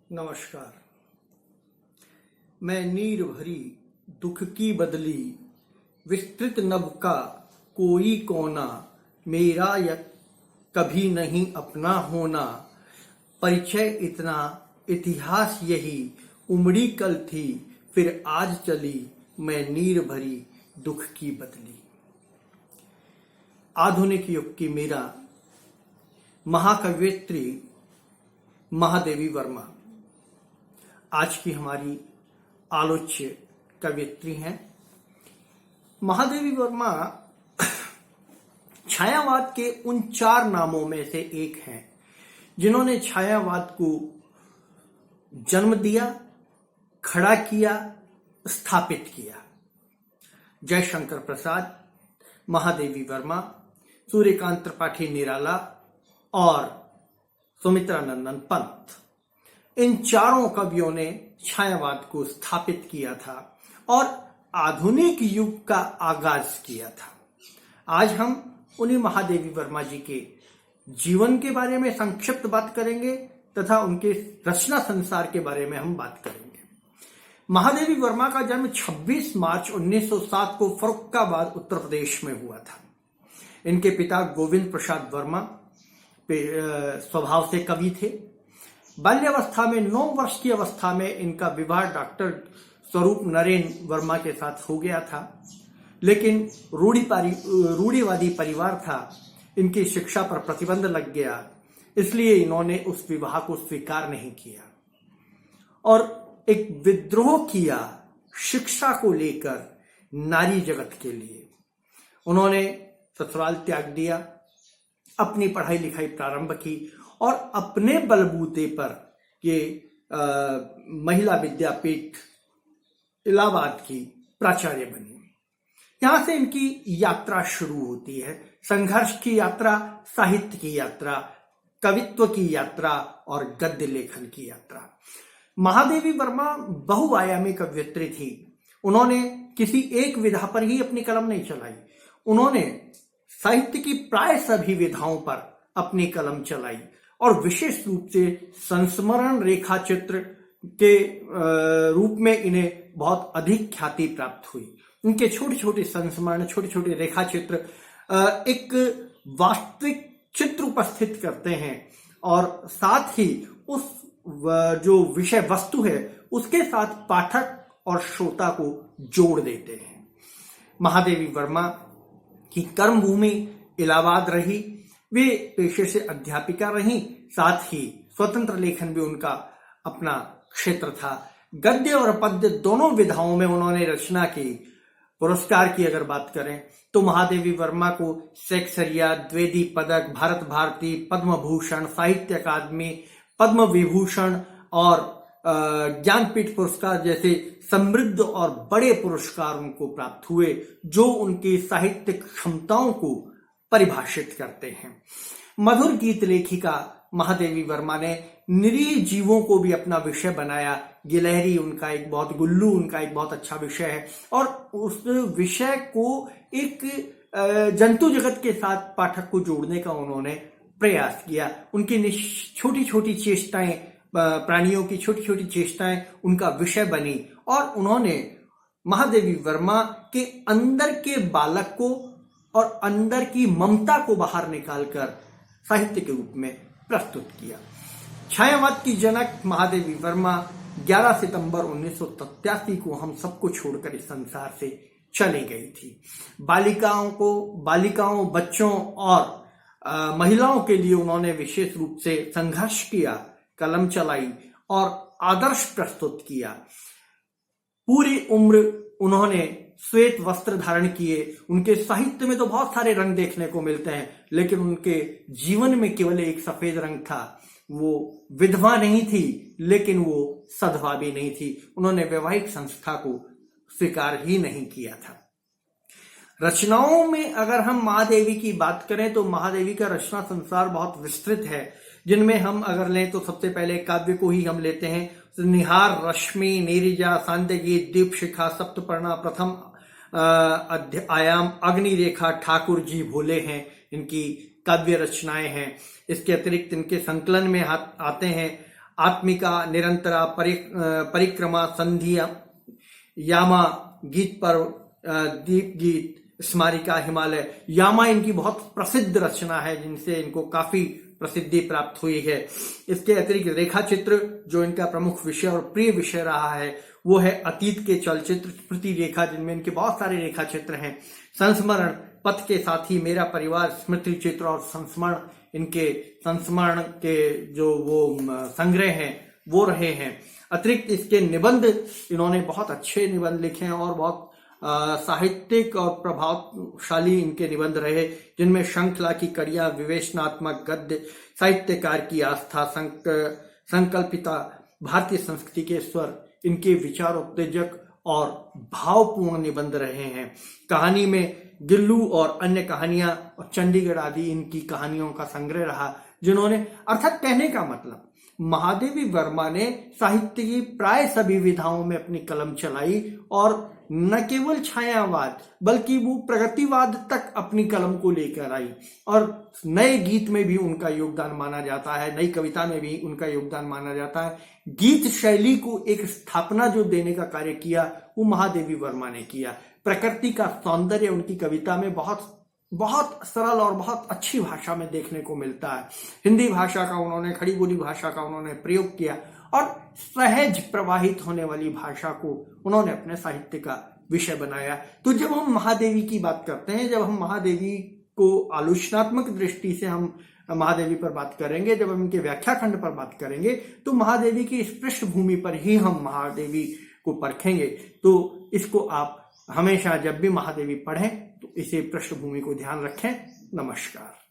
नमस्कार। मैं नीर भरी दुख की बदली, विस्तृत नभ का कोई कोना, मेरा या कभी नहीं अपना होना। परिचय इतना, इतिहास यही, उमड़ी कल थी फिर आज चली, मैं नीर भरी दुख की बदली। आधुनिक युग की मीरा महाकवयित्री महादेवी वर्मा आज की हमारी आलोच्य कवयित्री हैं। महादेवी वर्मा छायावाद के उन 4 नामों में से एक हैं जिन्होंने छायावाद को जन्म दिया, खड़ा किया, स्थापित किया। जयशंकर प्रसाद, महादेवी वर्मा, सूर्यकांत त्रिपाठी निराला और सुमित्रा नंदन पंत, इन 4 कवियों ने छायावाद को स्थापित किया था और आधुनिक युग का आगाज किया था। आज हम उन्हीं महादेवी वर्मा जी के जीवन के बारे में संक्षिप्त बात करेंगे तथा उनके रचना संसार के बारे में हम बात करेंगे। महादेवी वर्मा का जन्म 26 मार्च 1907 को फर्रुखाबाद उत्तर प्रदेश में हुआ था। इनके पिता गोविंद प्रसाद वर्मा स्वभाव से कवि थे। बाल्यावस्था में 9 वर्ष की अवस्था में इनका विवाह डॉक्टर स्वरूप नरेन वर्मा के साथ हो गया था, लेकिन रूढ़िवादी परिवार था, इनकी शिक्षा पर प्रतिबंध लग गया, इसलिए इन्होंने उस विवाह को स्वीकार नहीं किया और एक विद्रोह किया शिक्षा को लेकर नारी जगत के लिए। उन्होंने ससुराल त्याग दिया, अपनी पढ़ाई लिखाई प्रारंभ की और अपने बलबूते पर ये महिला विद्यापीठ इलाहाबाद की प्राचार्य बनी। यहां से इनकी यात्रा शुरू होती है, संघर्ष की यात्रा, साहित्य की यात्रा, कवित्व की यात्रा और गद्य लेखन की यात्रा। महादेवी वर्मा बहुआयामी कवयित्री थी। उन्होंने किसी एक विधा पर ही अपनी कलम नहीं चलाई, उन्होंने साहित्य की प्राय सभी विधाओं पर अपनी कलम चलाई और विशेष रूप से संस्मरण रेखा चित्र के रूप में इन्हें बहुत अधिक ख्याति प्राप्त हुई। इनके छोटे छोटे संस्मरण, छोटे छोटे रेखा चित्र एक वास्तविक चित्र उपस्थित करते हैं और साथ ही उस जो विषय वस्तु है उसके साथ पाठक और श्रोता को जोड़ देते हैं। महादेवी वर्मा की कर्मभूमि इलाहाबाद रही। वे पेशे से अध्यापिका रहीं, साथ ही स्वतंत्र लेखन भी उनका अपना क्षेत्र था। गद्य और पद्य दोनों विधाओं में उन्होंने रचना की। पुरस्कार की अगर बात करें तो महादेवी वर्मा को शेक्सपियर द्विवेदी पदक, भारत भारती, पद्म भूषण, साहित्य अकादमी, पद्म विभूषण और ज्ञानपीठ पुरस्कार जैसे समृद्ध और बड़े पुरस्कार उनको प्राप्त हुए जो उनकी साहित्यिक क्षमताओं को परिभाषित करते हैं। मधुर गीत लेखिका महादेवी वर्मा ने निरीह जीवों को भी अपना विषय बनाया। गिलहरी उनका एक बहुत, गुल्लू उनका एक बहुत अच्छा विषय है और उस विषय को एक जंतु जगत के साथ पाठक को जोड़ने का उन्होंने प्रयास किया। उनकी छोटी छोटी चेष्टाएं, प्राणियों की छोटी छोटी चेष्टाएं उनका विषय बनी और उन्होंने महादेवी वर्मा के अंदर के बालक को और अंदर की ममता को बाहर निकालकर साहित्य के रूप में प्रस्तुत किया। छायावाद की जनक महादेवी वर्मा 11 सितंबर 1987 को हम सबको छोड़कर इस संसार से चली गई थी। बालिकाओं, बच्चों और महिलाओं के लिए उन्होंने विशेष रूप से संघर्ष किया, कलम चलाई और आदर्श प्रस्तुत किया। पूरी उम्र उन्होंने श्वेत वस्त्र धारण किए। उनके साहित्य में तो बहुत सारे रंग देखने को मिलते हैं, लेकिन उनके जीवन में केवल एक सफेद रंग था। वो विधवा नहीं थी, लेकिन वो सधवा भी नहीं थी। उन्होंने वैवाहिक संस्था को स्वीकार ही नहीं किया था। रचनाओं में अगर हम महादेवी की बात करें तो महादेवी का रचना संसार बहुत विस्तृत है, जिनमें हम अगर लें तो सबसे पहले काव्य को ही हम लेते हैं। निहार, रश्मि, नीरिजा, सांध्यगीत, दीपशिखा, सप्तपर्णा, प्रथम आयाम, अग्निरेखा, ठाकुर जी भोले हैं इनकी काव्य रचनाएं हैं। इसके अतिरिक्त इनके संकलन में आते हैं आत्मिका, निरंतरा, परिक्रमा, संधिया, यामा, गीत पर्व, दीप गीत, स्मारिका, हिमालय। यामा इनकी बहुत प्रसिद्ध रचना है जिनसे इनको काफी प्रसिद्धि प्राप्त हुई है। इसके अतिरिक्त रेखा चित्र जो इनका प्रमुख विषय और प्रिय विषय रहा है वो है अतीत के चलचित्र, स्मृति रेखा जिनमें इनके बहुत सारे रेखा चित्र हैं। संस्मरण, पथ के साथी, मेरा परिवार, स्मृति चित्र और संस्मरण, इनके संस्मरण के जो वो संग्रह हैं वो रहे हैं। अतिरिक्त इसके निबंध, इन्होंने बहुत अच्छे निबंध लिखे हैं और बहुत साहित्यिक और प्रभावशाली इनके निबंध रहे, जिनमें श्रृंखला की कड़ियां, विवेचनात्मक गद्य, साहित्यकार की आस्था, संकल्पिता, भारतीय संस्कृति के स्वर, इनके विचार उत्तेजक और भावपूर्ण निबंध रहे हैं। कहानी में गिल्लू और अन्य कहानियां और चंडीगढ़ आदि इनकी कहानियों का संग्रह रहा, जिन्होंने, अर्थात कहने का मतलब, महादेवी वर्मा ने साहित्य की प्राय सभी विधाओं में अपनी कलम चलाई और न केवल छायावाद बल्कि वो प्रगतिवाद तक अपनी कलम को लेकर आई। और नए गीत में भी उनका योगदान माना जाता है, नई कविता में भी उनका योगदान माना जाता है। गीत शैली को एक स्थापना जो देने का कार्य किया वो महादेवी वर्मा ने किया। प्रकृति का सौंदर्य उनकी कविता में बहुत बहुत सरल और बहुत अच्छी भाषा में देखने को मिलता है। हिंदी भाषा का उन्होंने, खड़ी बोली भाषा का उन्होंने प्रयोग किया और सहज प्रवाहित होने वाली भाषा को उन्होंने अपने साहित्य का विषय बनाया। तो जब हम महादेवी की बात करते हैं, जब हम महादेवी को आलोचनात्मक दृष्टि से हम महादेवी पर बात करेंगे, जब हम इनके व्याख्या खंड पर बात करेंगे, तो महादेवी की इस पृष्ठभूमि पर ही हम महादेवी को परखेंगे। तो इसको आप हमेशा जब भी महादेवी पढ़ें तो इसे पृष्ठभूमि को ध्यान रखें। नमस्कार।